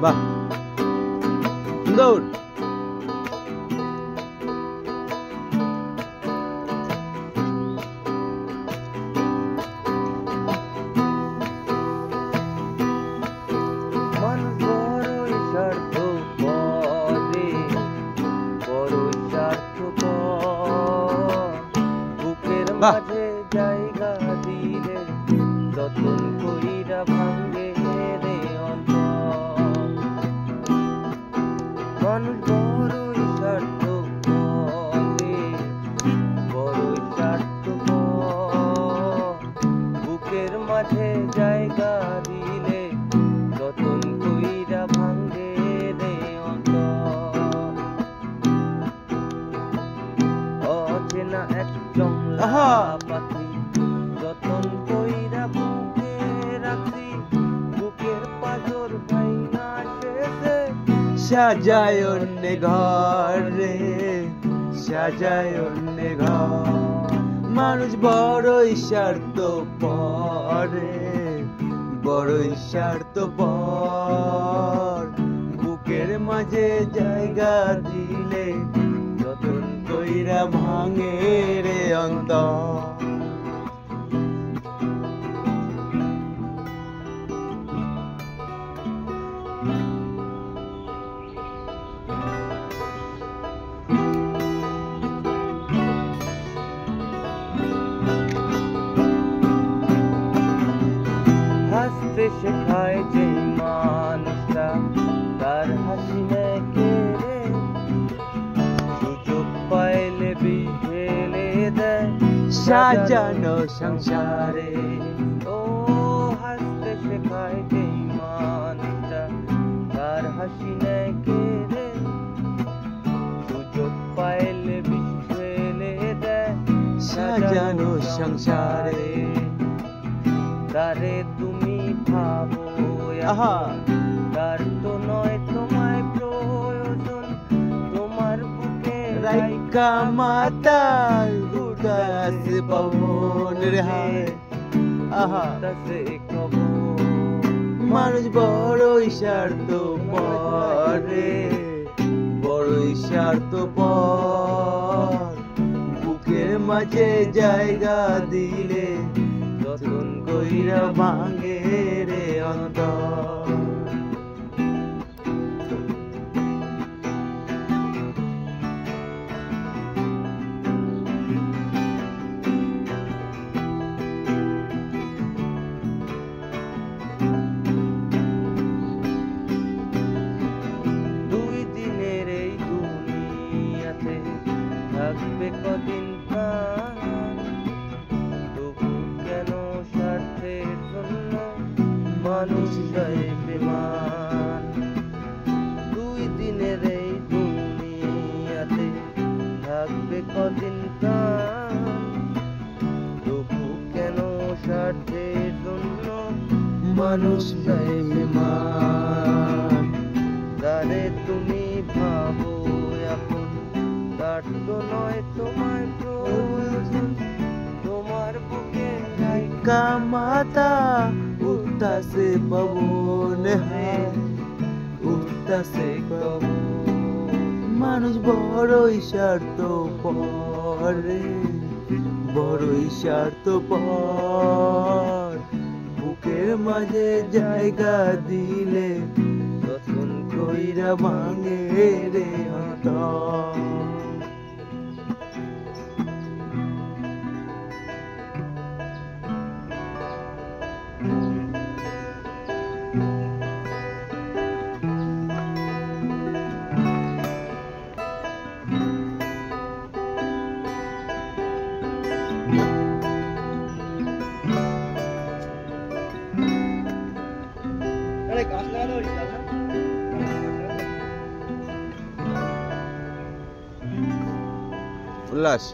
বাহ, সুন্দর। মাঝে জায়গা দিলে যতন কইরা ভাঙ্গে রে অন্তর। মানুষ বড়ই স্বার্থপর রে, বড়ই স্বার্থপর। বুকের মাঝে জায়গা দিলে যতন কইরা ভাঙ্গে রে অন্তর। অচেনা এক জংলা পাখি যতন কইরা বুকে রাখছি, বুকের পাজর ভাইঙা শেষে সাজায় অন্য ঘর রে, সাজায় অন্য ঘর। মানুষ বড়ই স্বার্থপর রে, বড়ই স্বার্থপর। বুকের মাঝে জায়গা দিলে যতন কইরা ভাঙে রে অন্তর। হাসতে শেখায় যে মানুষটা তার হাসি নেকে রে, সুযোগ পাইলে বিঝেলে দেয় সাজানো সংসারে। ও হাসতে শেখায় যে মানুষটা তার হাসি নেকে রে, সুযোগ পাইলে বিঝেলে দেয় সাজানো সংসারে। তারে তুমি ভাবো তার তো নয় তোমায় প্রয়োজন, তোমার বুকে রাইকা মাতার উদাসে পবন রে হায়। আহা, মানুষ বড়ই স্বার্থপর রে, বড়ই স্বার্থপর। বুকের মাঝে জায়গা দিলে যতন কইরা ভাঙে রে অন্তর। দুই দিনের এই দুনিয়াতে থাকবে কদিন প্রাণ, তবু কেন স্বার্থের জন্য মানুষ যায় বেমান। দুই দিনের এই দুনিয়াতে থাকবে কদিন প্রাণ, তবু কেন স্বার্থের জন্য মানুষ যায় বেমান। তারে তুমি ভাবো এখন তার তো নয় তোমায় প্রয়োজন, তোমার বুকে রাইকা মাতা উদাসে পবন হায়, উদাসে পবন। মানুষ বড়ই স্বার্থপর রে, বড়ই স্বার্থপর। বুকের মাঝে জায়গা দিলে যতন কইরা ভাঙে রে অন্তর। উল্লাস।